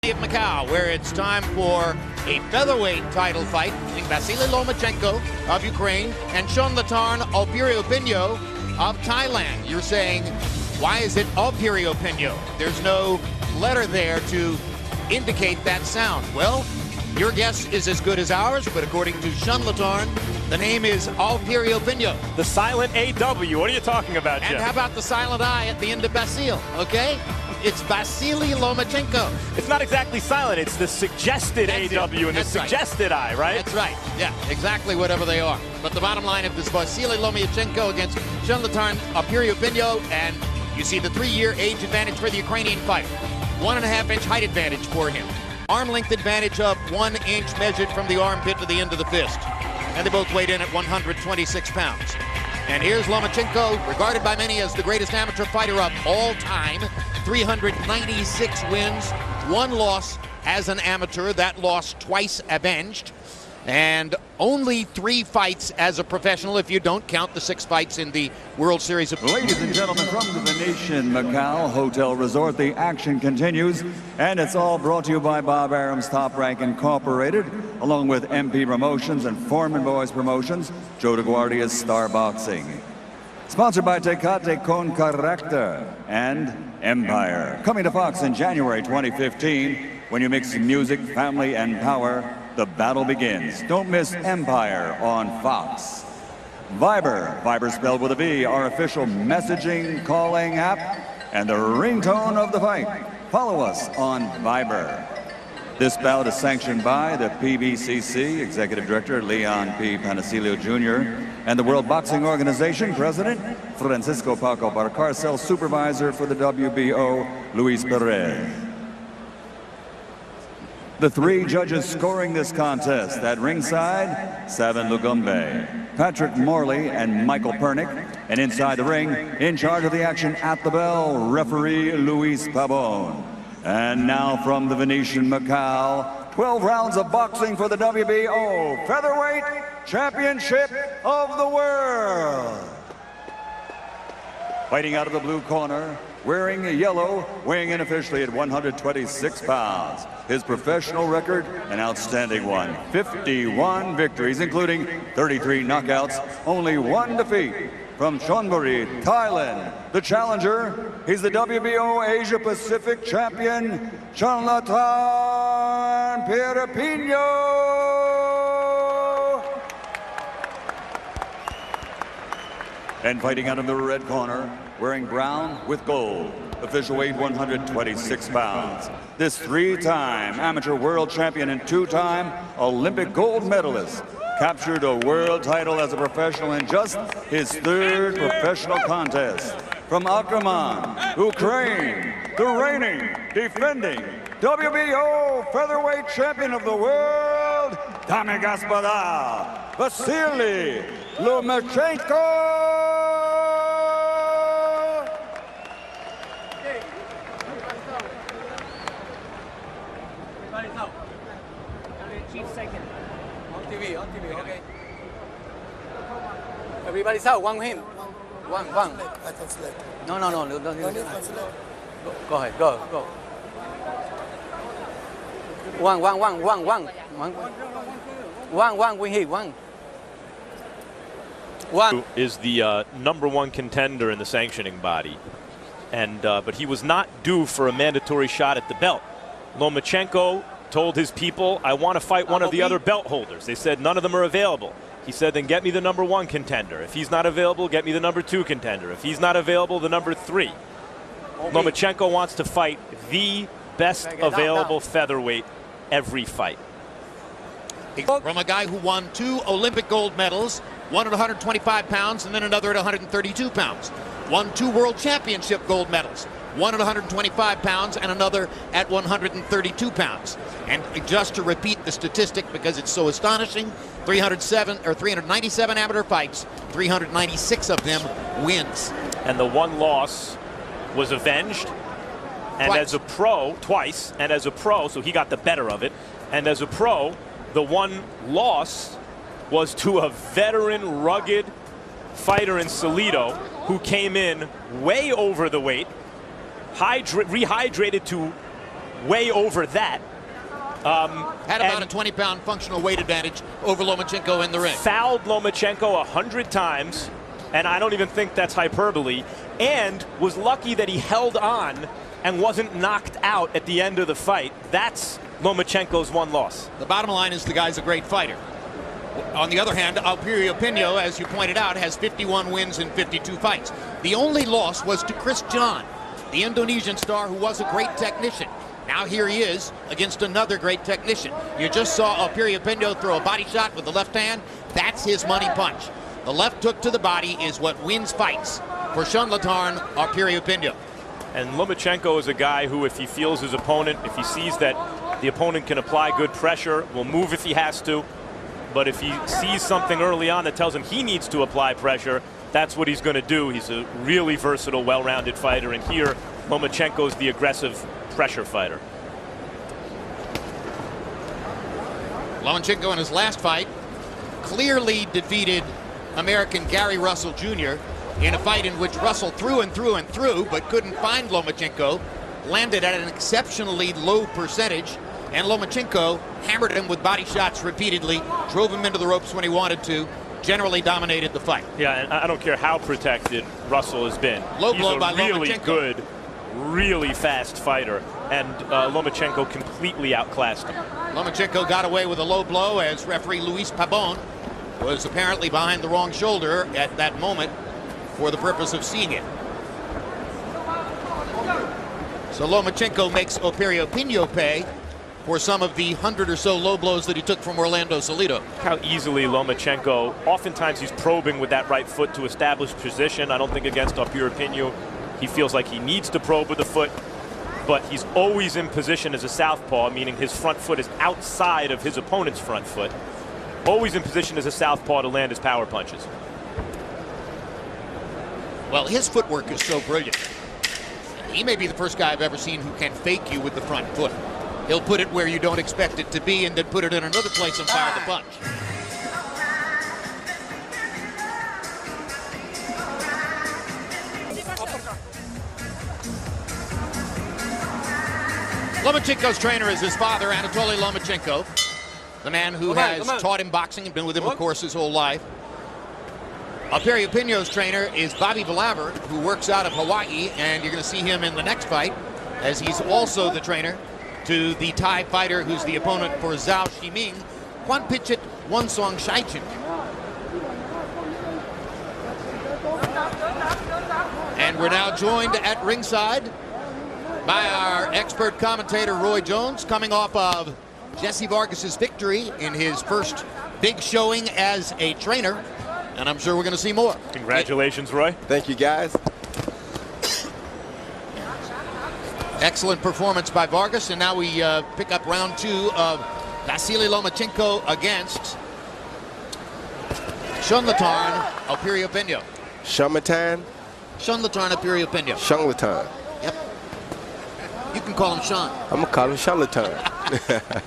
Of Macau, where it's time for a featherweight title fight between Vasilie Lomachenko of Ukraine and Chonlatarna Pirияпinьо of Thailand. You're saying, why is it of Piriyapinyo? There's no letter there to indicate that sound. Well, your guess is as good as ours, but according to Chonlатarn, the name is of Piriyapinyo. The silent AW, what are you talking about, Jeff? And how about the silent I at the end of Vasile, okay? It's Vasilie Lomachenko. It's not exactly silent, it's the suggested AW and the suggested I, right? That's right, yeah, exactly whatever they are. But the bottom line of this Vasilie Lomachenko against Chonlatarna Pirияпinьо, and you see the 3-year age advantage for the Ukrainian fighter. 1.5-inch height advantage for him. Arm length advantage of 1 inch measured from the armpit to the end of the fist. And they both weighed in at 126 pounds. And here's Lomachenko, regarded by many as the greatest amateur fighter of all time. 396 wins, 1 loss as an amateur. That loss twice avenged. And only 3 fights as a professional, if you don't count the 6 fights in the World Series of... Ladies and gentlemen, from the Venetian Macau Hotel Resort, the action continues. And it's all brought to you by Bob Arum's Top Rank Incorporated, along with MP Promotions and Foreman Boys Promotions, Joe DeGuardia's Star Boxing. Sponsored by Tecate Con Caracter and Empire. Coming to Fox in January 2015, when you mix music, family, and power, the battle begins. Don't miss Empire on Fox. Viber, Viber spelled with a V, our official messaging calling app, and the ringtone of the fight. Follow us on Viber. This bout is sanctioned by the PBCC, Executive Director Leon P. Panacilio Jr., and the World Boxing Organization President Francisco Paco Barcarcel, Supervisor for the WBO Luis Perez. The 3 judges scoring this contest at ringside, Savin Lugumbe, Patrick Morley, and Michael Pernick. And inside the ring, in charge of the action at the bell, referee Luis Pabon. And now from the Venetian Macau, 12 rounds of boxing for the WBO Featherweight Championship of the World. Fighting out of the blue corner, wearing yellow, weighing in officially at 126 pounds. His professional record, an outstanding one. 51 victories, including 33 knockouts, only 1 defeat. From Chonburi, Thailand, the challenger, he's the WBO Asia Pacific champion, Chonlatarna Piriyapinьо. And fighting out of the red corner, wearing brown with gold, official weight 126 pounds. This 3-time amateur world champion and 2-time Olympic gold medalist captured a world title as a professional in just his 3rd professional contest. From Akraman, Ukraine, the reigning, defending WBO featherweight champion of the world, Dame y Gospoda, Vasilie Lomachenko. On TV, okay. Everybody's out, one him. One. I translate. No. No need translate. Go ahead, go. One, we hit, one. Is the #1 contender in the sanctioning body. And but he was not due for a mandatory shot at the belt. Lomachenko told his people, I want to fight one of the other belt holders. They said none of them are available. He said, then get me the #1 contender. If he's not available, get me the #2 contender. If he's not available, the #3. Lomachenko wants to fight the best available featherweight every fight. From a guy who won 2 Olympic gold medals, one at 125 pounds and then another at 132 pounds. Won 2 world championship gold medals, one at 125 pounds and another at 132 pounds. And just to repeat the statistic because it's so astonishing, 397 amateur fights, 396 of them wins. And the 1 loss was avenged. And Twice. as a pro, twice, and as a pro, so he got the better of it. And as a pro, the 1 loss was to a veteran, rugged fighter in Salido who came in way over the weight, rehydrated to way over that. Had about a 20-pound functional weight advantage over Lomachenko in the ring. Fouled Lomachenko 100 times, and I don't even think that's hyperbole, and was lucky that he held on and wasn't knocked out at the end of the fight. That's Lomachenko's one loss. The bottom line is the guy's a great fighter. On the other hand, Piriyapinyo, as you pointed out, has 51 wins in 52 fights. The only loss was to Chris John, the Indonesian star who was a great technician. Now here he is against another great technician. You just saw Piriyapinyo throw a body shot with the left hand. That's his money punch. The left hook to the body is what wins fights for Chonlatarn Piriyapinyo. And Lomachenko is a guy who, if he feels his opponent, if he sees that the opponent can apply good pressure, will move if he has to. But if he sees something early on that tells him he needs to apply pressure, that's what he's going to do. He's a really versatile, well-rounded fighter. And here, Lomachenko is the aggressive pressure fighter. Lomachenko in his last fight clearly defeated American Gary Russell Jr. in a fight in which Russell threw and threw and threw, but couldn't find Lomachenko, landed at an exceptionally low percentage, and Lomachenko hammered him with body shots repeatedly, drove him into the ropes when he wanted to, generally dominated the fight. Yeah, and I don't care how protected Russell has been. Low blow by really Lomachenko. Good, really fast fighter, and Lomachenko completely outclassed him. Lomachenko got away with a low blow as referee Luis Pabon was apparently behind the wrong shoulder at that moment for the purpose of seeing it. So Lomachenko makes Piriyapinyo pay for some of the 100 or so low blows that he took from Orlando Salido. How easily Lomachenko, oftentimes he's probing with that right foot to establish position. I don't think against Piriyapinyo he feels like he needs to probe with the foot, but he's always in position as a southpaw, meaning his front foot is outside of his opponent's front foot. Always in position as a southpaw to land his power punches. Well, his footwork is so brilliant. He may be the first guy I've ever seen who can fake you with the front foot. He'll put it where you don't expect it to be and then put it in another place and fire the punch. Lomachenko's trainer is his father, Anatoly Lomachenko, the man who has taught him boxing and been with him, of course, his whole life. Piriyapinyo's trainer is Bobby Valaver, who works out of Hawaii, and you're going to see him in the next fight, as he's also the trainer to the Thai fighter who's the opponent for Zhao Shiming, Kwanpichit Wonsong Shaichin. And we're now joined at ringside by our expert commentator, Roy Jones, coming off of Jesse Vargas's victory in his first big showing as a trainer. And I'm sure we're going to see more. Congratulations, Roy. Thank you, guys. Excellent performance by Vargas, and now we pick up round two of Vasily Lomachenko against Chonlatarn Piriyapinyo. Chonlatarn? Chonlatarn Piriyapinyo. Chonlatarn. Yep. You can call him Sean. I'm going to call him Chonlatarn.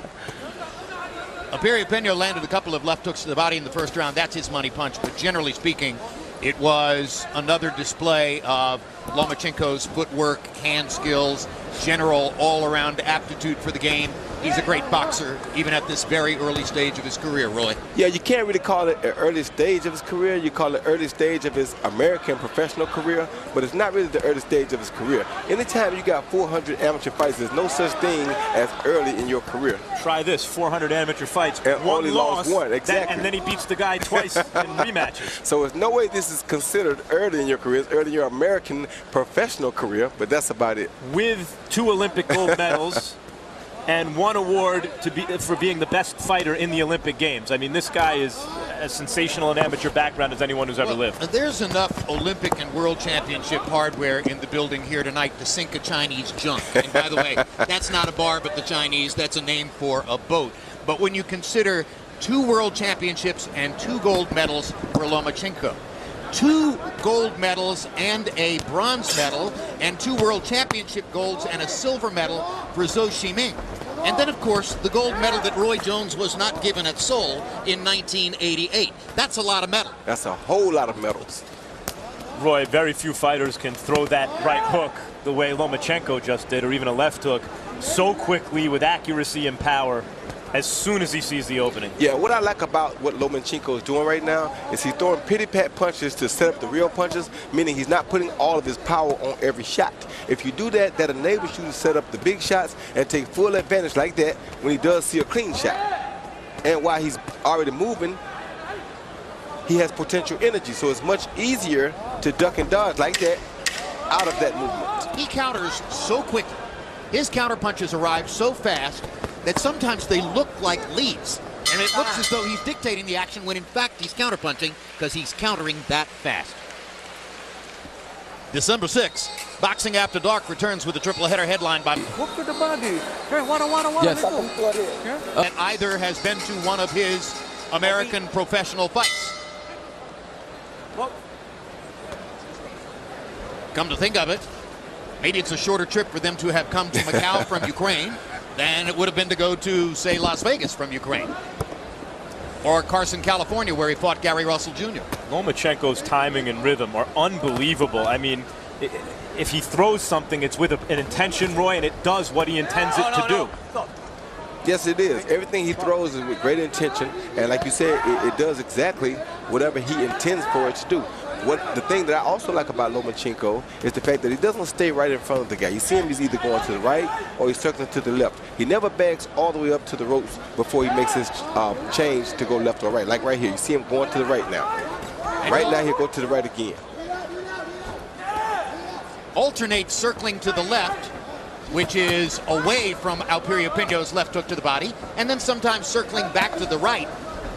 Piriyapinyo landed a couple of left hooks to the body in the first round. That's his money punch, but generally speaking, it was another display of Lomachenko's footwork, hand skills, general all-around aptitude for the game. He's a great boxer, even at this very early stage of his career, Roy. Yeah, you can't really call it an early stage of his career. You call it early stage of his American professional career, but it's not really the early stage of his career. Anytime you got 400 amateur fights, there's no such thing as early in your career. Try this, 400 amateur fights, and one only loss, lost one, exactly. And then he beats the guy twice in rematches. So there's no way this is considered early in your career. It's early in your American professional career, but that's about it. With 2 Olympic gold medals and 1 award for being the best fighter in the Olympic Games. I mean, this guy is as sensational an amateur background as anyone who's ever lived. There's enough Olympic and World Championship hardware in the building here tonight to sink a Chinese junk. And by the way, that's not a bar, but the Chinese, that's a name for a boat. But when you consider 2 World Championships and 2 gold medals for Lomachenko, 2 gold medals and a bronze medal, and 2 World Championship golds and a silver medal for Zhao Shiming. And then, of course, the gold medal that Roy Jones was not given at Seoul in 1988. That's a lot of medals. That's a whole lot of medals. Roy, very few fighters can throw that right hook the way Lomachenko just did, or even a left hook. so quickly with accuracy and power as soon as he sees the opening. Yeah, what I like about what Lomachenko is doing right now is he's throwing pity-pat punches to set up the real punches, meaning he's not putting all of his power on every shot. If you do that, that enables you to set up the big shots and take full advantage like that when he does see a clean shot. And while he's already moving, he has potential energy, so it's much easier to duck and dodge like that out of that movement. He counters so quickly. His counter punches arrive so fast that sometimes they look like leads. And it looks as though he's dictating the action when in fact he's counterpunching because he's countering that fast. December 6th, Boxing After Dark returns with a triple header headlined by Whoop to the body. Yes. that either has been to one of his American professional fights. Come to think of it, maybe it's a shorter trip for them to have come to Macau from Ukraine than it would have been to go to, say, Las Vegas from Ukraine. Or Carson, California, where he fought Gary Russell Jr. Lomachenko's timing and rhythm are unbelievable. I mean, if he throws something, it's with an intention, Roy, and it does what he intends it to do. Yes, it is. Everything he throws is with great intention, and like you said, it does exactly whatever he intends for it to do. The thing that I also like about Lomachenko is the fact that he doesn't stay right in front of the guy. You see him, he's either going to the right or he's circling to the left. He never backs all the way up to the ropes before he makes his change to go left or right. Like right here, you see him going to the right now. Right now, he'll go to the right again. Alternates circling to the left, which is away from Piriyapinyo's left hook to the body, and then sometimes circling back to the right,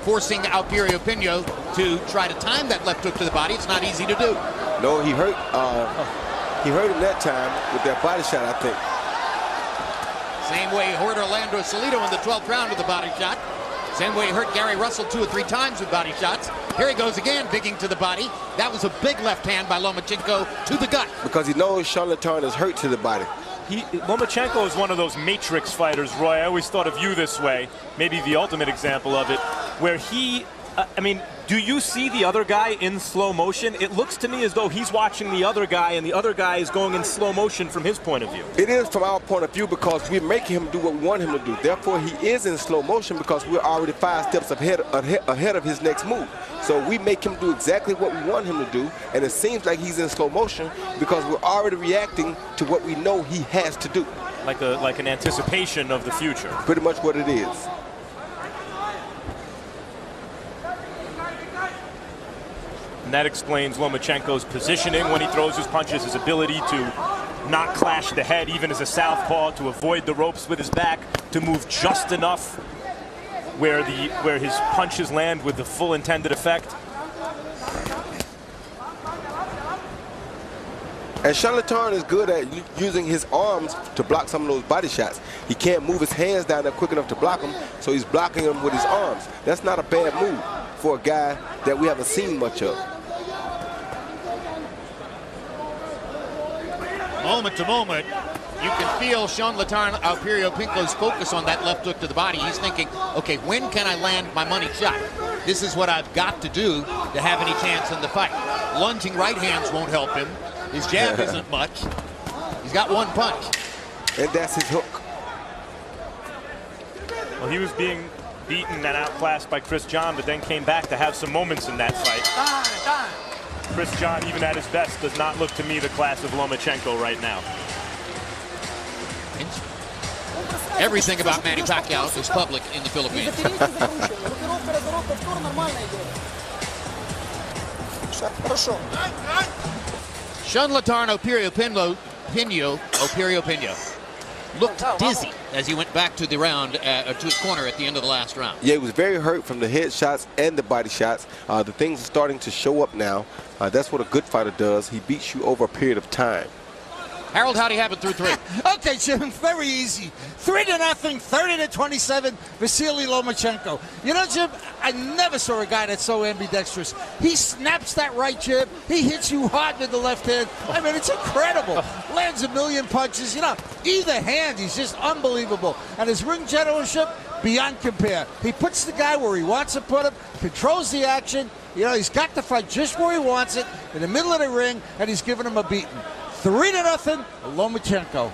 forcing Piriyapinyo to try to time that left hook to the body. It's not easy to do. No, he hurt him that time with that body shot, I think. Same way he hurt Orlando Salido in the 12th round with a body shot. Same way he hurt Gary Russell 2 or 3 times with body shots. Here he goes again, digging to the body. That was a big left hand by Lomachenko to the gut. Because he knows Chonlatarn is hurt to the body. Lomachenko is one of those matrix fighters, Roy. I always thought of you this way, maybe the ultimate example of it, where he, I mean, do you see the other guy in slow motion? It looks to me as though he's watching the other guy, and the other guy is going in slow motion from his point of view. It is from our point of view because we're making him do what we want him to do. Therefore, he is in slow motion because we're already 5 steps ahead of his next move. So we make him do exactly what we want him to do, and it seems like he's in slow motion because we're already reacting to what we know he has to do. Like an anticipation of the future. Pretty much what it is. And that explains Lomachenko's positioning when he throws his punches, his ability to not clash the head even as a southpaw, to avoid the ropes with his back, to move just enough where his punches land with the full intended effect. And Chonlatarn is good at using his arms to block some of those body shots. He can't move his hands down there quick enough to block them, so he's blocking them with his arms. That's not a bad move for a guy that we haven't seen much of. Moment to moment, you can feel Chonlatana Piriyapinyo's focus on that left hook to the body. He's thinking, okay, when can I land my money shot? This is what I've got to do to have any chance in the fight. Lunging right hands won't help him. His jab isn't much. He's got one punch. And that's his hook. Well, he was being beaten and outclassed by Chris John, but then came back to have some moments in that fight. Chris John, even at his best, does not look to me the class of Lomachenko right now. Everything about Manny Pacquiao is public in the Philippines. Chonlatana Piriyapinyo looked dizzy as he went back to the round, to his corner at the end of the last round. Yeah, he was very hurt from the head shots and the body shots. The things are starting to show up now. That's what a good fighter does. He beats you over a period of time. Harold, how do you have it through 3? Okay, Jim, very easy. 3-0, 30-27, Vasilii Lomachenko. You know, Jim, I never saw a guy that's so ambidextrous. He snaps that right jab. He hits you hard with the left hand. I mean, it's incredible. Lands a million punches. You know, either hand, he's just unbelievable. And his ring generalship, beyond compare. He puts the guy where he wants to put him, controls the action. You know, he's got the fight just where he wants it, in the middle of the ring, and he's giving him a beating. 3-0, Lomachenko.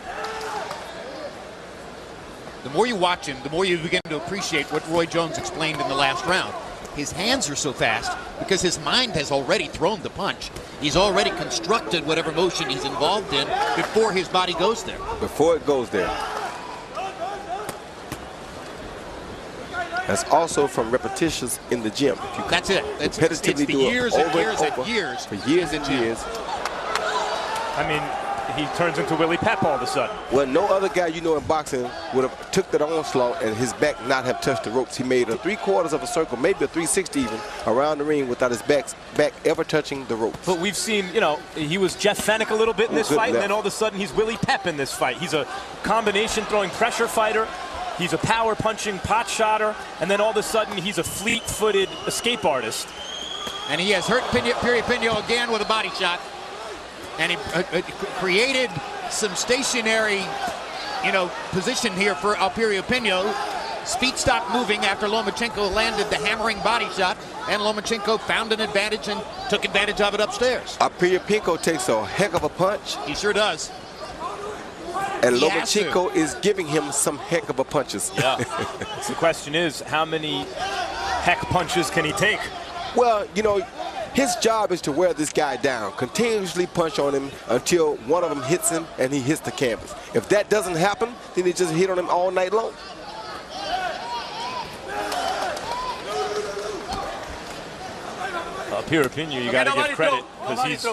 the more you watch him, the more you begin to appreciate what Roy Jones explained in the last round. His hands are so fast because his mind has already thrown the punch. He's already constructed whatever motion he's involved in before his body goes there. Before it goes there. That's also from repetitions in the gym. If you That's it. It's repetitively the do it years over and years and over and years. for years and years. I mean, he turns into Willie Pep all of a sudden. Well, no other guy you know in boxing would have took that onslaught and his back not have touched the ropes. He made a 3/4 of a circle, maybe a 360 even, around the ring without his back ever touching the ropes. But we've seen, you know, he was Jeff Fennick a little bit in this fight, and then all of a sudden he's Willie Pep in this fight. He's a combination throwing pressure fighter. He's a power punching pot shotter, and then all of a sudden he's a fleet-footed escape artist. And he has hurt Piriyapinyo again with a body shot. And he created some stationary, position here for Piriyapinyo. Feet stopped moving after Lomachenko landed the hammering body shot, and Lomachenko found an advantage and took advantage of it upstairs. Piriyapinyo takes a heck of a punch. He sure does. And Lomachenko is giving him some heck of a punches. Yeah. So the question is, how many heck punches can he take? Well, his job is to wear this guy down, continuously punch on him until one of them hits him and he hits the canvas. If that doesn't happen, then he just hit on him all night long. Piriyapinyo, you got to give credit because he's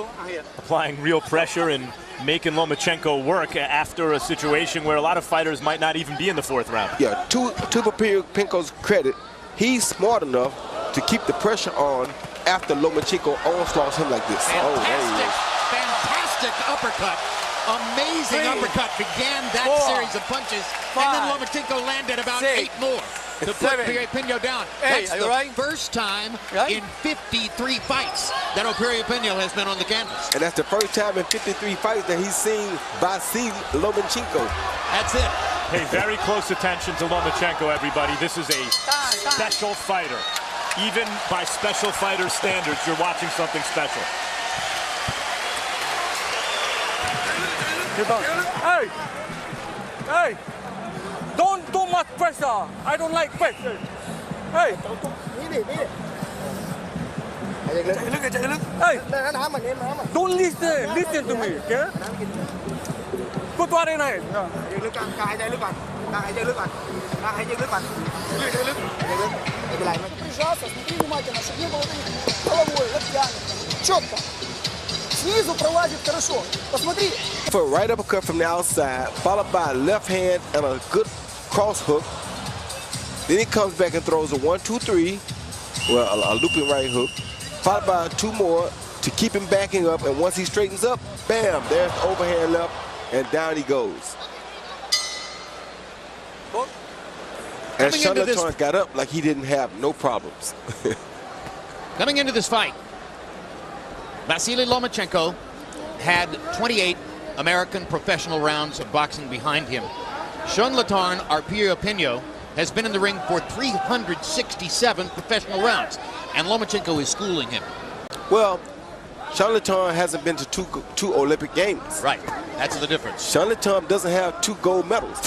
applying real pressure and making Lomachenko work after a situation where a lot of fighters might not even be in the fourth round. Yeah, to Piriyapinyo's credit, he's smart enough to keep the pressure on after Lomachenko onslaughts him like this. Fantastic uppercut. Amazing uppercut began that series of punches. And then Lomachenko landed about 8 more to put Piriyapinyo down. That's the first time in 53 fights that Piriyapinyo has been on the canvas. And that's the first time in 53 fights that he's seen Vasilie Lomachenko. That's it. Pay very close attention to Lomachenko, everybody. This is a special fighter. Even by special fighter standards, you're watching something special. Hey! Hey! Don't do much pressure. I don't like pressure. Hey! Hey! Don't listen. Listen to me, okay? Good one night. Пожалуйста, смотри внимательно, чтобы не было головой, вот тянет. Четко. Снизу пролазит хорошо. Посмотри. For a right uppercut from the outside, followed by a left hand and a good cross hook. Then he comes back and throws a 1-2-3, well, a looping right hook, followed by 2 more to keep him backing up. And once he straightens up, bam, there's the overhand left, and down he goes. And Chonlatarn got up like he didn't have no problems. Coming into this fight, Vasilie Lomachenko had 28 American professional rounds of boxing behind him. Chonlatarn Piriapinьo has been in the ring for 367 professional rounds, and Lomachenko is schooling him. Well, Chonlatarn hasn't been to two Olympic Games. Right, that's the difference. Chonlatarn doesn't have 2 gold medals.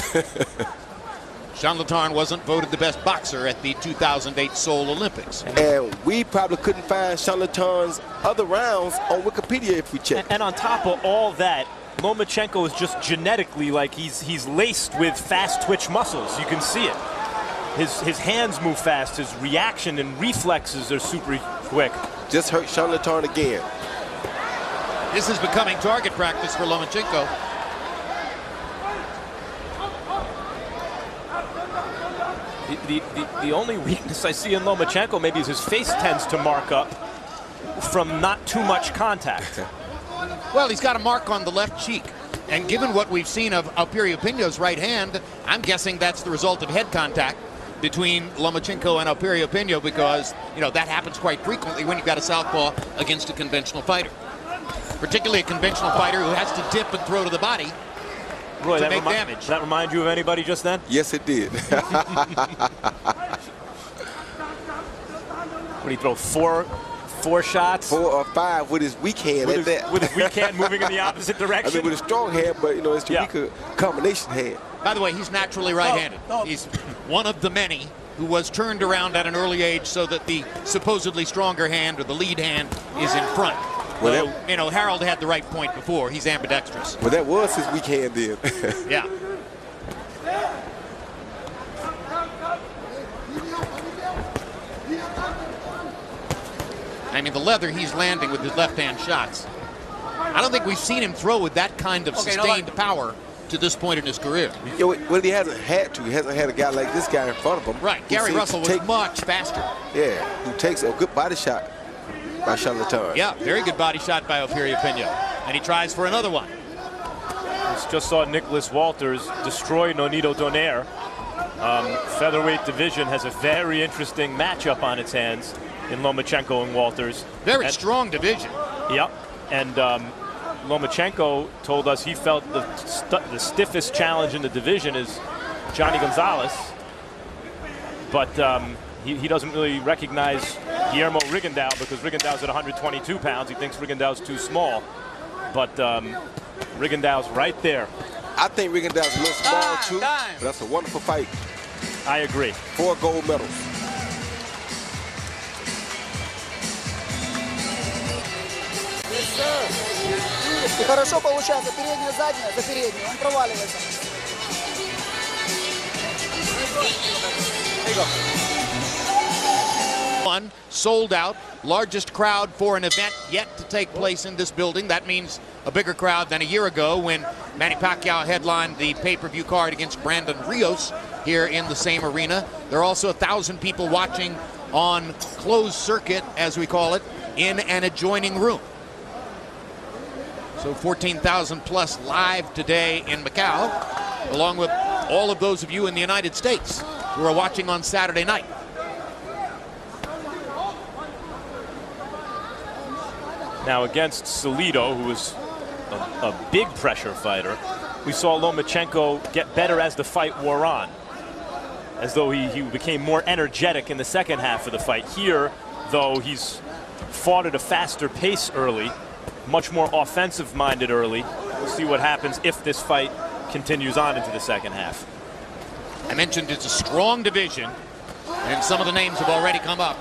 Chonlatarn wasn't voted the best boxer at the 2008 Seoul Olympics. And we probably couldn't find Chonlатарn's other rounds on Wikipedia if we checked. And on top of all that, Lomachenko is just genetically like he's laced with fast twitch muscles. You can see it. His hands move fast. His reaction and reflexes are super quick. Just hurt Chonlatarn again. This is becoming target practice for Lomachenko. The only weakness I see in Lomachenko maybe is his face tends to mark up from not too much contact. Well, he's got a mark on the left cheek. And given what we've seen of Piriyapinyo's right hand, I'm guessing that's the result of head contact between Lomachenko and Piriyapinyo, because, that happens quite frequently when you've got a southpaw against a conventional fighter. Particularly a conventional fighter who has to dip and throw to the body. Roy, to make damage. Does that remind you of anybody just then? Yes, it did. What did he throw? Four shots? 4 or 5 with his weak hand. With his weak hand moving in the opposite direction. I mean, with a strong hand, but it's the weaker combination hand. By the way, he's naturally right-handed. No. He's one of the many who was turned around at an early age so that the supposedly stronger hand or the lead hand is in front. Well, you know, Harold had the right point before. He's ambidextrous. Well, that was his weak hand then. Yeah. I mean, the leather he's landing with his left-hand shots. I don't think we've seen him throw with that kind of sustained power to this point in his career. You know, well, he hasn't had to. He hasn't had a guy like this guy in front of him. Right. Gary Russell was much faster. Yeah, who takes a good body shot by Chonlatarn. Yeah, very good body shot by Piriyapinyo. And he tries for another one. Just saw Nicholas Walters destroy Nonito Donaire. Featherweight division has a very interesting matchup on its hands in Lomachenko and Walters. Very strong division. Yep. And Lomachenko told us he felt the stiffest challenge in the division is Johnny Gonzalez. But he doesn't really recognize Guillermo Rigondeaux because Rigondeaux's at 122 pounds. He thinks Rigondeaux's too small. But Rigondeaux's right there. I think Rigondeaux's a little small too, but that's a wonderful fight. I agree. 4 gold medals. И хорошо получается. Передняя, задняя, за переднюю. Он проваливается. One sold out, largest crowd for an event yet to take place in this building. That means a bigger crowd than a year ago when Manny Pacquiao headlined the pay-per-view card against Brandon Rios here in the same arena. There are also 1,000 people watching on closed circuit, as we call it, in an adjoining room. So 14,000 plus live today in Macau, along with all of those of you in the United States who are watching on Saturday night. Now against Salido, who was a big pressure fighter, we saw Lomachenko get better as the fight wore on, as though he became more energetic in the second half of the fight. Here, though, he's fought at a faster pace early, much more offensive-minded early. We'll see what happens if this fight continues on into the second half. I mentioned it's a strong division, and some of the names have already come up.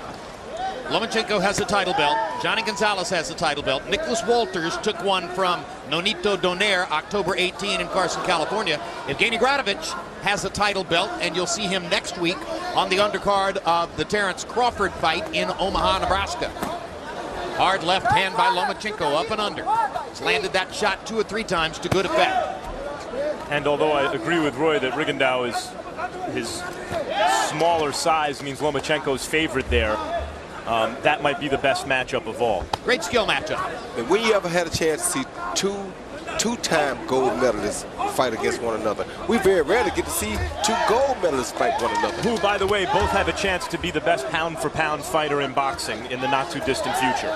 Lomachenko has a title belt. Johnny Gonzalez has a title belt. Nicholas Walters took one from Nonito Donaire October 18 in Carson, California. Evgeny Gradovich has a title belt, and you'll see him next week on the undercard of the Terrence Crawford fight in Omaha, Nebraska. Hard left hand by Lomachenko, up and under. He's landed that shot 2 or 3 times to good effect. And although I agree with Roy that Rigondeaux is his smaller size means Lomachenko's favorite there, that might be the best matchup of all. Great skill matchup. And when you ever had a chance to see two-time gold medalists fight against one another? We very rarely get to see 2 gold medalists fight one another. Who, by the way, both have a chance to be the best pound-for-pound fighter in boxing in the not-too-distant future.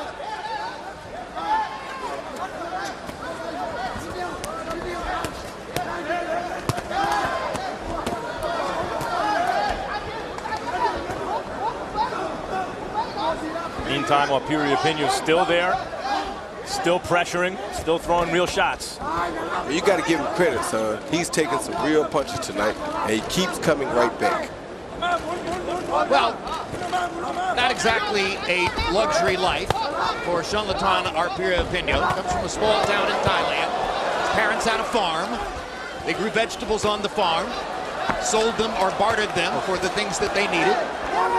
Meantime, while Piriyapinyo's still there, still pressuring, still throwing real shots. You got to give him credit, son. He's taking some real punches tonight, and he keeps coming right back. Well, not exactly a luxury life for Chonlatarna Piriyapinyo. Comes from a small town in Thailand. His parents had a farm. They grew vegetables on the farm, sold them or bartered them for the things that they needed.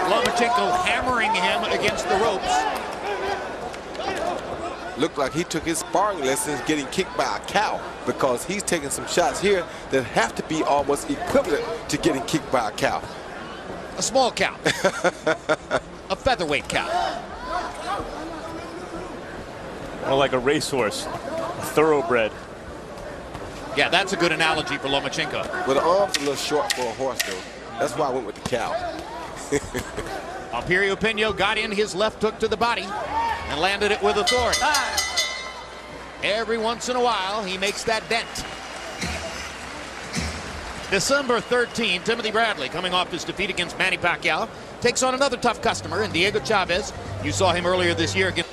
Lomachenko hammering him against the ropes. Looked like he took his sparring lessons getting kicked by a cow, because he's taking some shots here that have to be almost equivalent to getting kicked by a cow. A small cow. A featherweight cow. More like a racehorse, a thoroughbred. Yeah, that's a good analogy for Lomachenko. Well, the arm's a little short for a horse, though. That's why I went with the cow. Piriyapinyo got in his left hook to the body and landed it with authority. Every once in a while, he makes that dent. December 13, Timothy Bradley, coming off his defeat against Manny Pacquiao, takes on another tough customer in Diego Chavez. You saw him earlier this year against...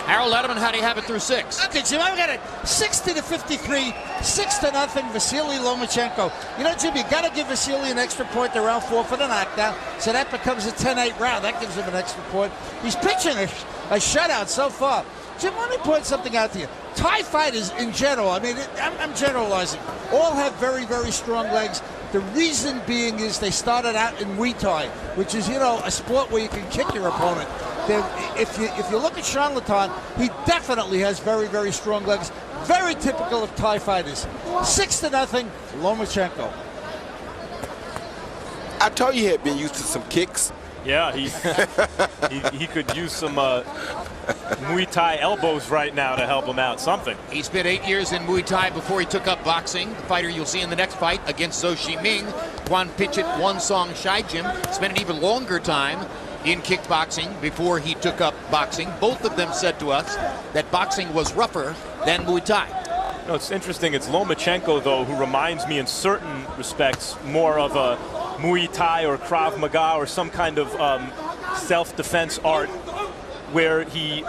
Harold Letterman, how do you have it through 6? Okay, Jim, I've got it 60-53, 6-0, Vasily Lomachenko. You know, Jim, you got to give Vasily an extra point to round 4 for the knockdown, so that becomes a 10-8 round. That gives him an extra point. He's pitching a shutout so far. Jim, let me point something out to you. Thai fighters in general, I mean, I'm generalizing, all have very, very strong legs. The reason being is they started out in Muay Thai, which is, you know, a sport where you can kick your opponent. If you look at Chonlatarn, he definitely has very, very strong legs. Very typical of Thai fighters. 6-0, Lomachenko. I told you he had been used to some kicks. Yeah, he could use some Muay Thai elbows right now to help him out. Something. He spent 8 years in Muay Thai before he took up boxing. The fighter you'll see in the next fight against Zhou Shiming, Kwan Pitchit Wansong Shaijim, spent an even longer time in kickboxing before he took up boxing. Both of them said to us that boxing was rougher than Muay Thai. No, it's interesting. It's Lomachenko, though, who reminds me in certain respects more of a Muay Thai or Krav Maga or some kind of self-defense art where he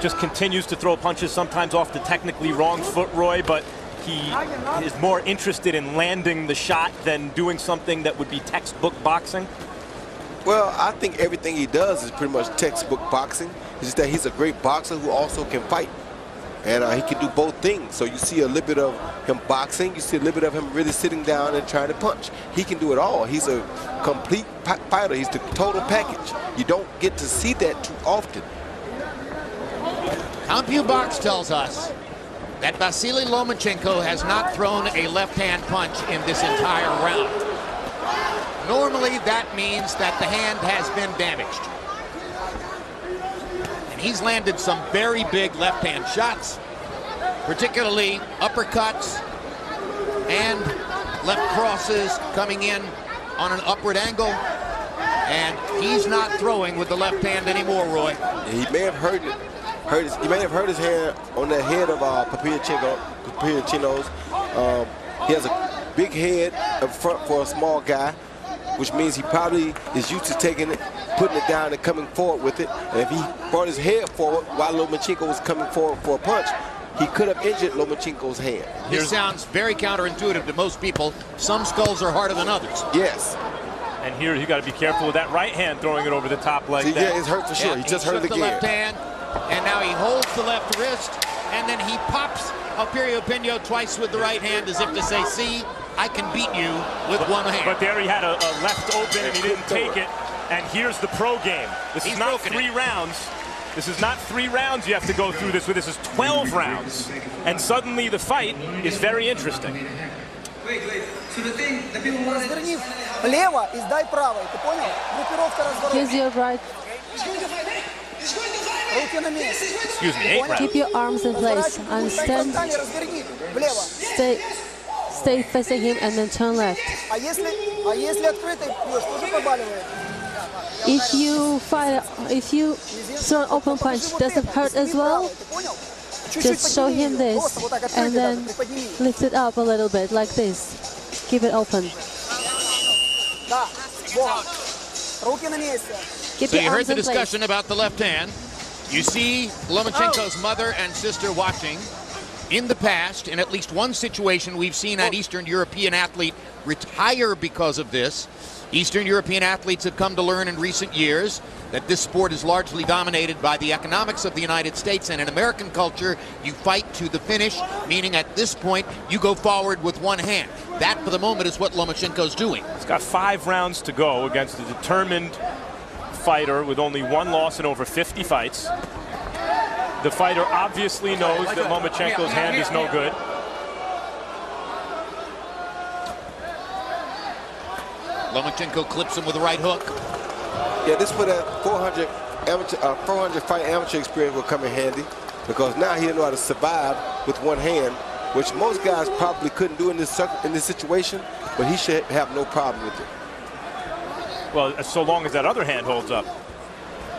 just continues to throw punches, sometimes off the technically wrong foot, Roy, but he is more interested in landing the shot than doing something that would be textbook boxing. Well, I think everything he does is pretty much textbook boxing. It's just that he's a great boxer who also can fight. And he can do both things. So you see a little bit of him boxing, you see a little bit of him really sitting down and trying to punch. He can do it all. He's a complete fighter. He's the total package. You don't get to see that too often. CompuBox tells us that Vasily Lomachenko has not thrown a left-hand punch in this entire round. Normally, that means that the hand has been damaged. And he's landed some very big left-hand shots, particularly uppercuts and left crosses coming in on an upward angle. And he's not throwing with the left hand anymore, Roy. He may have hurt his hand on the head of Piriyapinyo's. He has a big head up front for a small guy, which means he probably is used to taking it, putting it down and coming forward with it. And if he brought his head forward while Lomachenko was coming forward for a punch, he could have injured Lomachenko's hand. This sounds very counterintuitive to most people. Some skulls are harder than others. Yes. And here you got to be careful with that right hand throwing it over the top like that. Yeah, it's hurt for sure. Yeah, he just hurt again. the left hand, and now he holds the left wrist, and then he pops Piriyapinyo twice with the right hand as if to say, see, I can beat you with one hand. But there he had a left open and he didn't take it. And here's the pro game. This is not 3 rounds. This is not 3 rounds you have to go through this with. This is 12 rounds. And suddenly the fight is very interesting. Разверни влево и сдай правой. Ты понял? Группировка разворота. Use your right. Руки на месте. Excuse me, 8 rounds. Keep your arms in place and stand. Stay facing him and then turn left. А если открытый бьешь, тоже побаливает. If you throw an open punch, does it hurt as well? Just show him this and then lift it up a little bit like this. Keep it open. So you heard the discussion about the left hand. You see Lomachenko's mother and sister watching. In the past, in at least one situation, we've seen an Eastern European athlete retire because of this. Eastern European athletes have come to learn in recent years that this sport is largely dominated by the economics of the United States, and in American culture, you fight to the finish, meaning at this point, you go forward with one hand. That, for the moment, is what Lomachenko's doing. He's got 5 rounds to go against a determined fighter with only 1 loss in over 50 fights. The fighter obviously knows that Lomachenko's hand is no good. Lomachenko clips him with a right hook. Yeah, this where that 400 fight amateur experience will come in handy, because now he didn't know how to survive with one hand, which most guys probably couldn't do in this situation, but he should have no problem with it. Well, so long as that other hand holds up.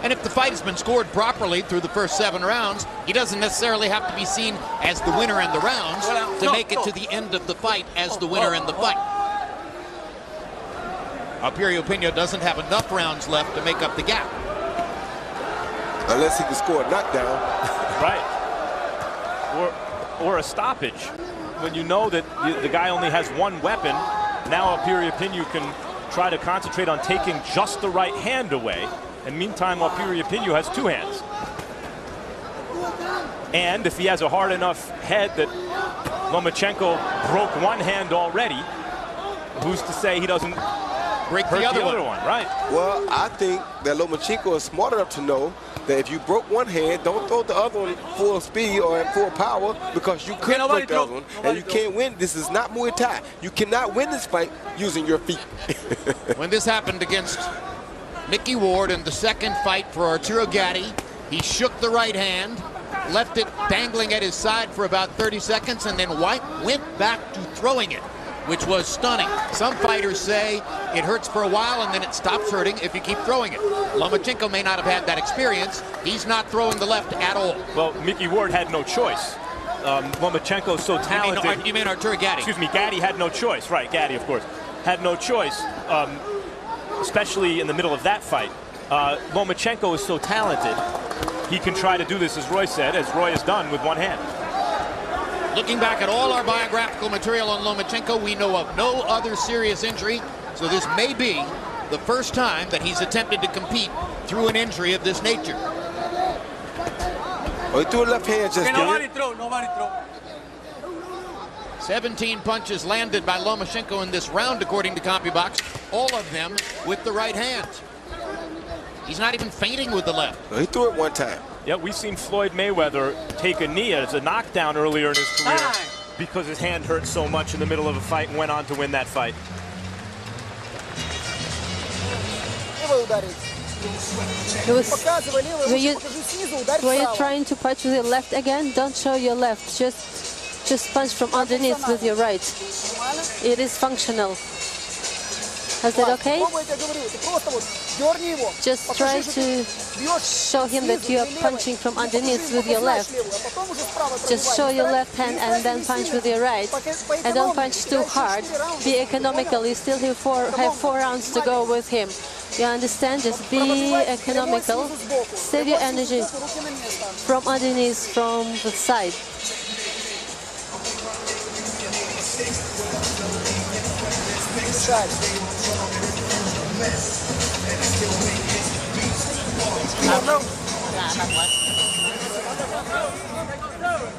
And if the fight has been scored properly through the first 7 rounds, he doesn't necessarily have to be seen as the winner in the rounds to make it to the end of the fight as the winner in the fight. Piriyapinyo doesn't have enough rounds left to make up the gap. Unless he can score a knockdown. Right. Or a stoppage. When you know that the guy only has one weapon, now Piriyapinyo can try to concentrate on taking just the right hand away. And meantime, Piriyapinyo has two hands. And if he has a hard enough head that Lomachenko broke one hand already, who's to say he doesn't break hurt the other one? Right. Well, I think that Lomachenko is smart enough to know that if you broke one hand, don't throw the other one full speed or at full power, because you could break the other one, and you can't win. This is not Muay Thai. You cannot win this fight using your feet. When this happened against Mickey Ward in the second fight for Arturo Gatti, he shook the right hand, left it dangling at his side for about 30 seconds, and then went back to throwing it, which was stunning. Some fighters say it hurts for a while and then it stops hurting if you keep throwing it. Lomachenko may not have had that experience. He's not throwing the left at all. Well, Mickey Ward had no choice. Lomachenko's so talented. You mean Arturo Gatti? Excuse me, Gatti had no choice. Right, Gatti, of course, had no choice, especially in the middle of that fight. Lomachenko is so talented, he can try to do this, as Roy said, as Roy has done with one hand. Looking back at all our biographical material on Lomachenko, we know of no other serious injury, so this may be the first time that he's attempted to compete through an injury of this nature. Oh, he threw a left hand just Nobody throw. 17 punches landed by Lomachenko in this round, according to CompuBox, all of them with the right hand. He's not even feinting with the left. No, he threw it one time. Yeah, we've seen Floyd Mayweather take a knee as a knockdown earlier in his career because his hand hurt so much in the middle of a fight and went on to win that fight. Were you trying to punch with your left again? Don't show your left. Just punch from underneath with your right. It is functional. Is that okay? Just try to show him that you are punching from underneath with your left. Just show your left hand and then punch with your right. And don't punch too hard. Be economical. You still have four rounds to go with him. You understand? Just be economical. Save your energy from underneath, from the side.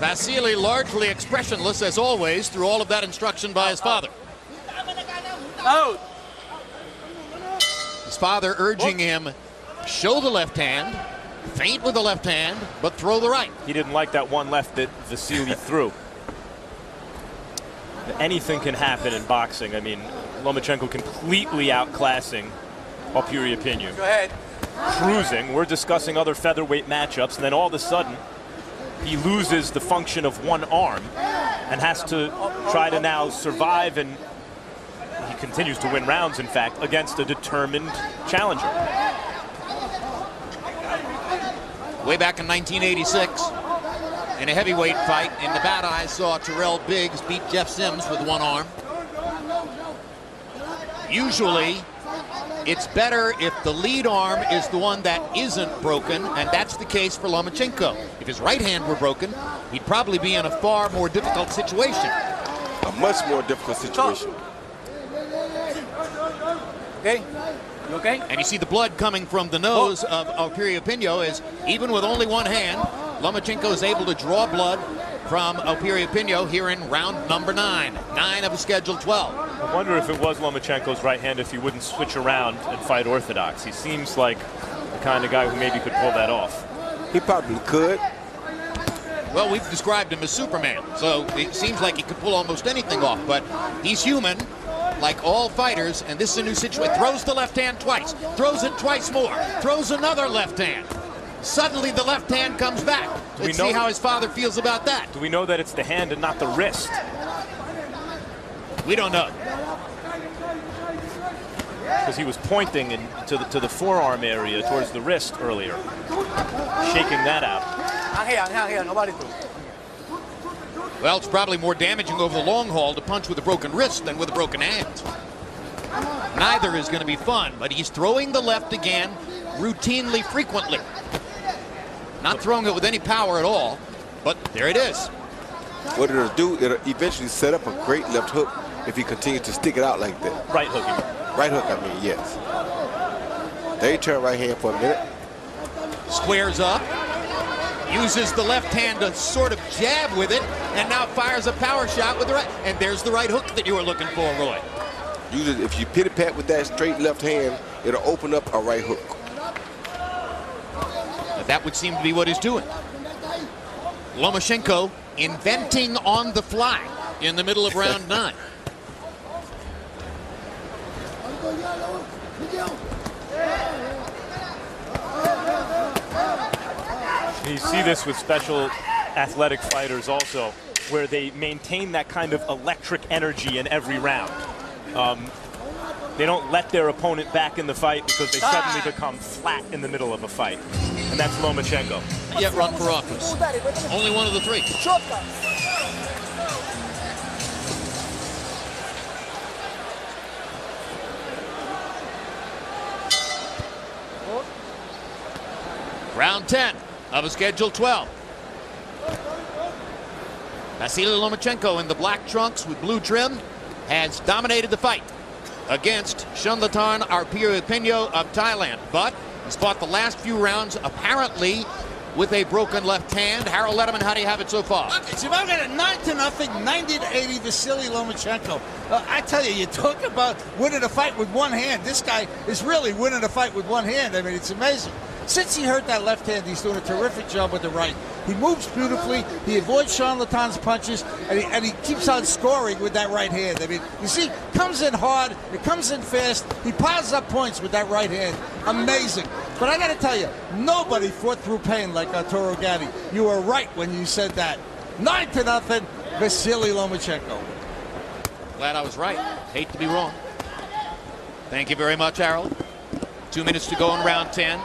Vasily largely expressionless, as always, through all of that instruction by his father. Out. His father urging him, show the left hand, feint with the left hand, but throw the right. He didn't like that one left that Vasily threw. Anything can happen in boxing. I mean, Lomachenko completely outclassing Piriyapinyo. Go ahead. Cruising. We're discussing other featherweight matchups, and then all of a sudden, he loses the function of one arm and has to try to now survive, and he continues to win rounds, in fact, against a determined challenger. Way back in 1986, in a heavyweight fight in Nevada, I saw Terrell Biggs beat Jeff Sims with one arm. Usually, it's better if the lead arm is the one that isn't broken, and that's the case for Lomachenko. If his right hand were broken, he'd probably be in a far more difficult situation. A much more difficult situation. Okay. You okay? And you see the blood coming from the nose of Piriyapinyo, is even with only one hand, Lomachenko is able to draw blood from Piriyapinyo here in round number 9 of a scheduled 12. I wonder if it was Lomachenko's right hand, if he wouldn't switch around and fight orthodox. He seems like the kind of guy who maybe could pull that off. He probably could. Well, we've described him as Superman, so it seems like he could pull almost anything off, but he's human, like all fighters, and this is a new situation. Throws the left hand twice, throws it twice more, throws another left hand. Suddenly the left hand comes back. Let's see how his father feels about that. Do we know that it's the hand and not the wrist? We don't know. Because he was pointing to the forearm area towards the wrist earlier, shaking that out. Nobody threw. Well, it's probably more damaging over the long haul to punch with a broken wrist than with a broken hand. Neither is going to be fun, but he's throwing the left again routinely, frequently. Not throwing it with any power at all, but there it is. What it'll do, it'll eventually set up a great left hook if he continues to stick it out like that. Right hook. Right hook, I mean, yes. There he turned right hand for a minute. Squares up, uses the left hand to sort of jab with it, and now fires a power shot with the right. And there's the right hook that you were looking for, Roy. Usually, if you pity-pat with that straight left hand, it'll open up a right hook. But that would seem to be what he's doing. Lomachenko inventing on the fly in the middle of round 9. You see this with special athletic fighters also, where they maintain that kind of electric energy in every round. They don't let their opponent back in the fight because they suddenly become flat in the middle of a fight. And that's Lomachenko. Yet run for office. Only one of the 3. Round 10 of a scheduled 12. Vasilie Lomachenko in the black trunks with blue trim has dominated the fight against Chonlatarna Piriyapinьo of Thailand, but he's fought the last few rounds apparently with a broken left hand. Harold Letterman, how do you have it so far? Okay, so I've got a 9-0, 90-80 Vasilie Lomachenko. I tell you, you talk about winning a fight with one hand. This guy is really winning a fight with one hand. I mean, it's amazing. Since he hurt that left hand, he's doing a terrific job with the right. He moves beautifully, he avoids Chonlатtarn's punches, and he keeps on scoring with that right hand. I mean, you see, comes in hard, it comes in fast, he piles up points with that right hand. Amazing. But I got to tell you, nobody fought through pain like Arturo Gatti. You were right when you said that. 9-0, Vasilie Lomachenko. Glad I was right. Hate to be wrong. Thank you very much, Harold. 2 minutes to go in round 10.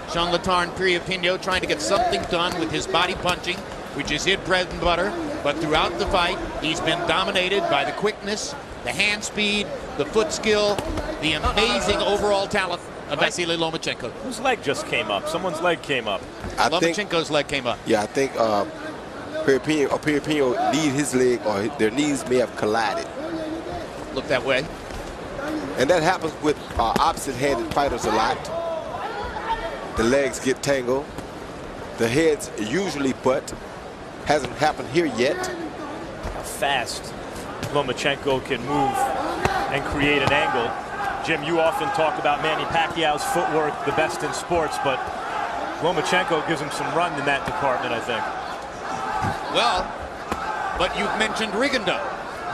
Chonlatarna Piriyapinьo trying to get something done with his body punching, which is his bread and butter. But throughout the fight, he's been dominated by the quickness, the hand speed, the foot skill, the amazing overall talent of Vasilie Lomachenko. Whose leg just came up? Someone's leg came up. Lomachenko's leg came up. Yeah, I think Piriyapinьo need his leg, or their knees may have collided. Look that way. And that happens with opposite-handed fighters a lot. The legs get tangled. The heads usually butt. Hasn't happened here yet. How fast Lomachenko can move and create an angle. Jim, you often talk about Manny Pacquiao's footwork, the best in sports, but Lomachenko gives him some run in that department, I think. Well, but you've mentioned Rigondeaux,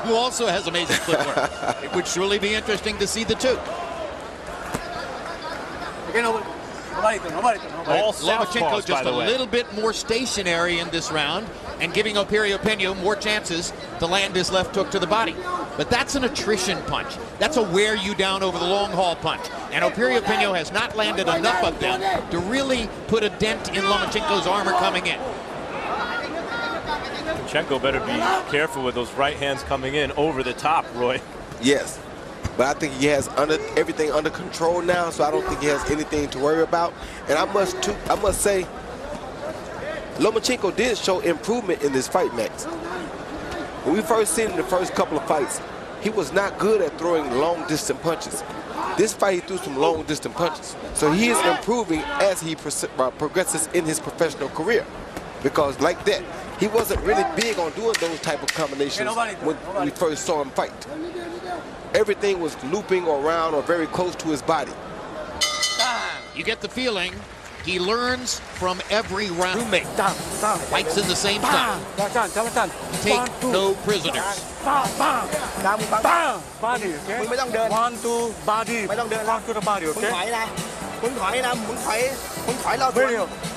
who also has amazing footwork. It would surely be interesting to see the two. Lomachenko just a little bit more stationary in this round and giving Piriyapinьo more chances to land his left hook to the body. But that's an attrition punch. That's a wear you down over the long haul punch. And Piriyapinьo has not landed enough of them to really put a dent in Lomachenko's armor coming in. Lomachenko better be careful with those right hands coming in over the top, Roy. Yes. But I think he has everything under control now, so I don't think he has anything to worry about. And I must say, Lomachenko did show improvement in this fight, Max. When we first seen him in the first couple of fights, he was not good at throwing long-distance punches. This fight, he threw some long-distance punches. So he is improving as he progresses in his professional career. Because like that, he wasn't really big on doing those type of combinations when we first saw him fight. Everything was looping around or very close to his body. You get the feeling he learns from every round. Fights in the same style. Take no prisoners. Body, okay? 1, 2, body. 1 to the body, okay?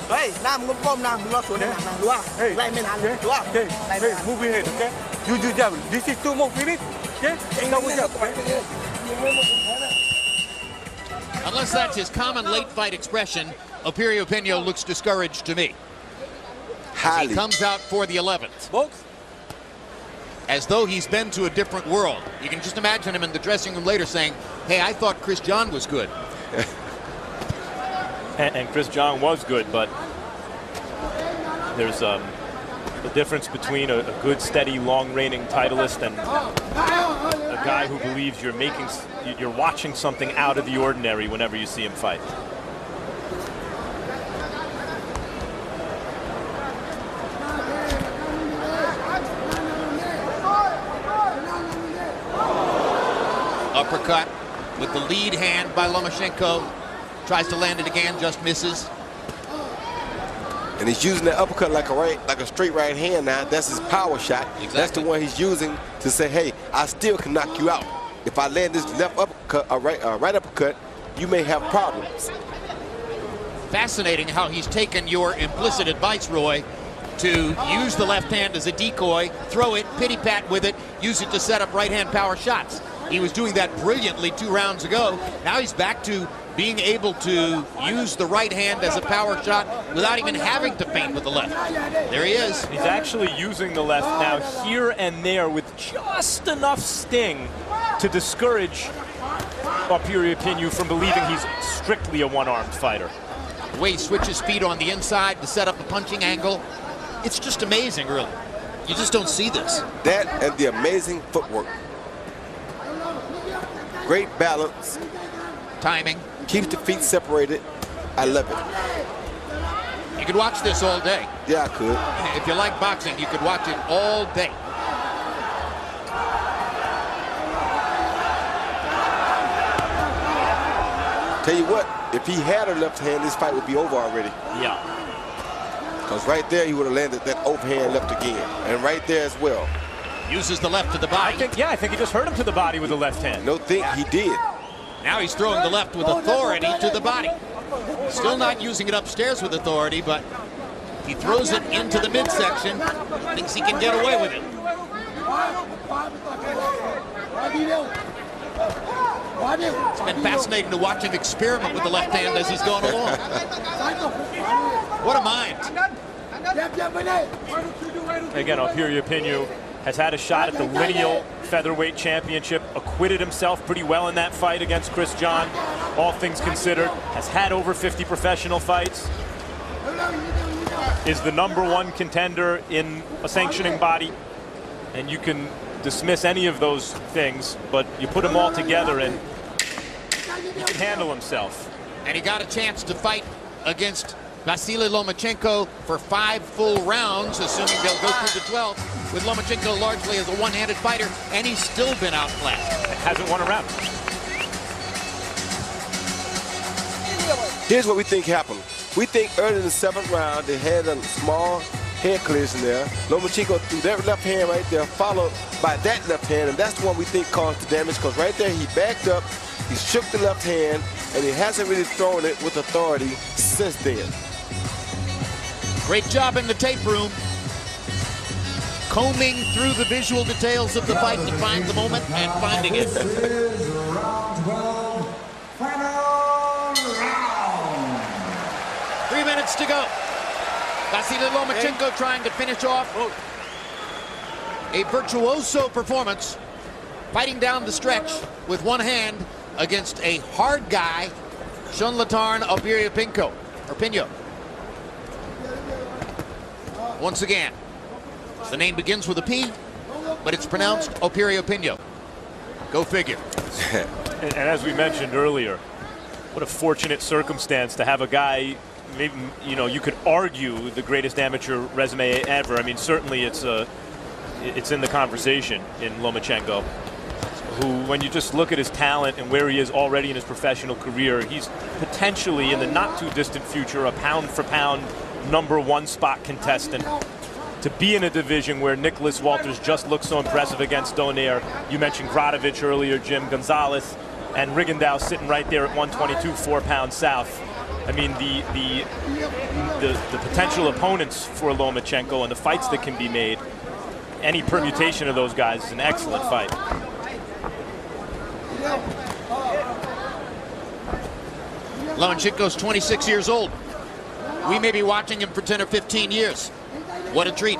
Hey, move your head, okay? You jab. This is 2 more minutes. Okay? Unless that's his common late fight expression, Piriyapinьo looks discouraged to me. As he comes out for the 11th. Box. As though he's been to a different world. You can just imagine him in the dressing room later saying, hey, I thought Chris John was good. And Chris John was good, but There's the difference between a good, steady, long-reigning titleist and a guy who believes you're watching something out of the ordinary whenever you see him fight. Uppercut with the lead hand by Lomachenko. Tries to land it again, just misses. And he's using that uppercut like a straight right hand now. That's his power shot. Exactly. That's the one he's using to say, hey, I still can knock you out. If I land this left uppercut, right uppercut, you may have problems. Fascinating how he's taken your implicit advice, Roy, to use the left hand as a decoy, throw it, pity-pat with it, use it to set up right-hand power shots. He was doing that brilliantly 2 rounds ago. Now he's back to being able to use the right hand as a power shot without even having to feint with the left. There he is. He's actually using the left now here and there with just enough sting to discourage Piriyapinyo from believing he's strictly a one-armed fighter. The way he switches feet on the inside to set up a punching angle, it's just amazing, really. You just don't see this. That and the amazing footwork. Great balance. Timing. Keeps the feet separated. I love it. You could watch this all day. Yeah, I could. If you like boxing, you could watch it all day. Tell you what, if he had a left hand, this fight would be over already. Yeah. Because right there, he would have landed that overhand left again. And right there as well. Uses the left to the body. I think he just hurt him to the body with the left hand. No, he did. Now he's throwing the left with authority to the body. Still not using it upstairs with authority, but he throws it into the midsection. Thinks he can get away with it. It's been fascinating to watch him experiment with the left hand as he's going along. What a mind. Again, Piriyapinyo has had a shot at the lineal featherweight championship, acquitted himself pretty well in that fight against Chris John, all things considered, has had over 50 professional fights, is the #1 contender in a sanctioning body, and you can dismiss any of those things, but you put them all together and he can handle himself. And he got a chance to fight against Vasilie Lomachenko for 5 full rounds, assuming they'll go through the 12th, with Lomachenko largely as a one-handed fighter, and he's still been outclassed. Hasn't won a round. Here's what we think happened. We think early in the 7th round, they had a small head collision there. Lomachenko threw that left hand right there, followed by that left hand, and that's the one we think caused the damage, because right there he backed up, he shook the left hand, and he hasn't really thrown it with authority since then. Great job in the tape room, combing through the visual details of the fight to find the moment and finding it. Round 12, final round. 3 minutes to go. Vasilie Lomachenko trying to finish off a virtuoso performance, fighting down the stretch with one hand against a hard guy, Chonlatarna Piriyapinьo. Once again, the name begins with a P, but it's pronounced Piriyapinьo. Go figure. And as we mentioned earlier, what a fortunate circumstance to have a guy, maybe, you know, you could argue the greatest amateur resume ever. I mean, certainly it's in the conversation in Lomachenko, who, when you just look at his talent and where he is already in his professional career, he's potentially in the not too distant future a pound-for-pound #1 spot contestant. To be in a division where Nicholas Walters just looks so impressive against Donaire. You mentioned Gradovich earlier, Jim, Gonzalez, and Rigondeaux sitting right there at 122, 4 pounds south. I mean, the potential opponents for Lomachenko and the fights that can be made, any permutation of those guys is an excellent fight. Lomachenko's 26 years old. We may be watching him for 10 or 15 years. What a treat.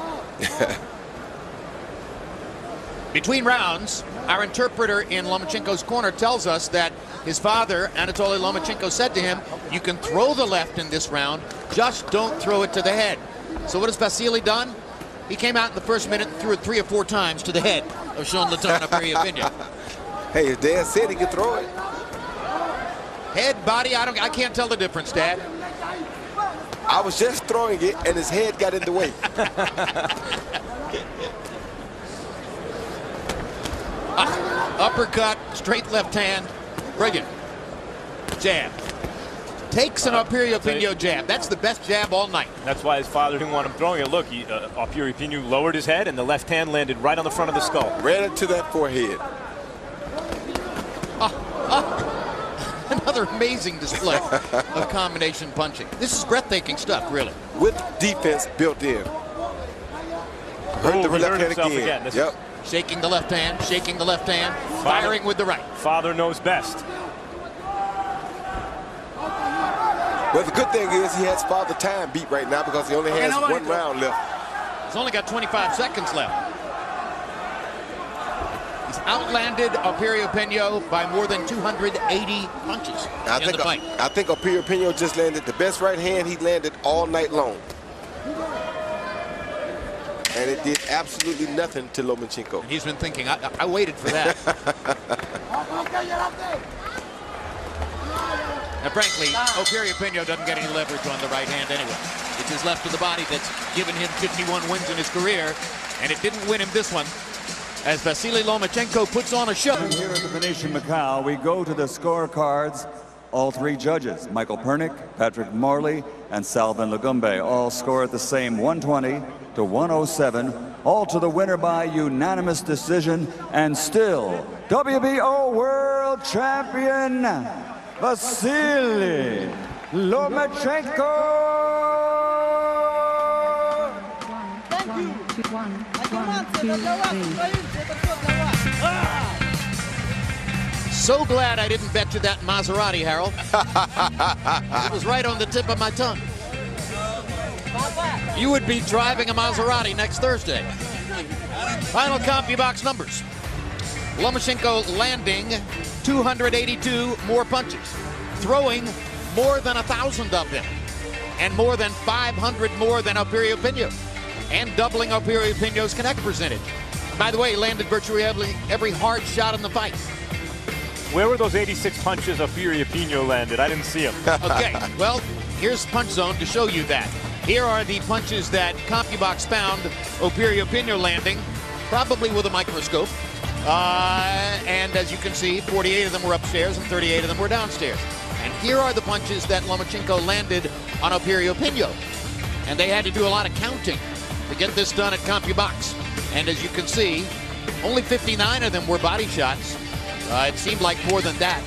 Between rounds, our interpreter in Lomachenko's corner tells us that his father, Anatoly Lomachenko, said to him, you can throw the left in this round, just don't throw it to the head. So what has Vasily done? He came out in the first minute and threw it 3 or 4 times to the head of Chonlatarna Pirияпиньо. Hey, his dad said he could throw it. Head, body, I can't tell the difference, Dad. I was just throwing it, and his head got in the way. Uppercut, straight left hand. Brilliant. Jab. Takes an Piriyapinьo jab. That's the best jab all night. That's why his father didn't want him throwing it. Look, Piriyapinьo lowered his head, and the left hand landed right on the front of the skull. Ran into that forehead. Another amazing display of combination punching. This is breathtaking stuff, really. With defense built in. Hurt the left hand again. Yep. Shaking the left hand, firing with the right. Father knows best. Well, the good thing is he has father time beat right now because he only has 1 round left. He's only got 25 seconds left. He's outlanded Piriyapinьo by more than 280 punches in the fight. I think Piriyapinьo just landed the best right hand he landed all night long. And it did absolutely nothing to Lomachenko. He's been thinking, I waited for that. Now, frankly, Piriyapinьo doesn't get any leverage on the right hand anyway. It's his left to the body that's given him 51 wins in his career, and it didn't win him this one. As Vasily Lomachenko puts on a show. Here at the Venetian Macau, we go to the scorecards. All 3 judges, Michael Pernick, Patrick Morley, and Salvin Lagumbe, all score at the same 120 to 107, all to the winner by unanimous decision, and still WBO World Champion Vasily Lomachenko. Thank you. 1, 2, 3. So glad I didn't bet you that Maserati, Harold. It was right on the tip of my tongue. You would be driving a Maserati next Thursday. Final CompuBox numbers. Lomachenko landing 282 more punches, throwing more than 1,000 of them, and more than 500 more than Piriyapinьo, and doubling Piriyapinьo's connect percentage. By the way, he landed virtually every hard shot in the fight. Where were those 86 punches Piriyapinьo landed? I didn't see them. Okay, well, here's Punch Zone to show you that. Here are the punches that CompuBox found Piriyapinьo landing, probably with a microscope. And as you can see, 48 of them were upstairs and 38 of them were downstairs. And here are the punches that Lomachenko landed on Piriyapinьo. And they had to do a lot of counting to get this done at CompuBox. And as you can see, only 59 of them were body shots. It seemed like more than that,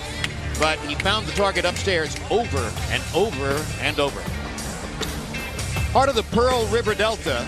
but he found the target upstairs over and over and over. Part of the Pearl River Delta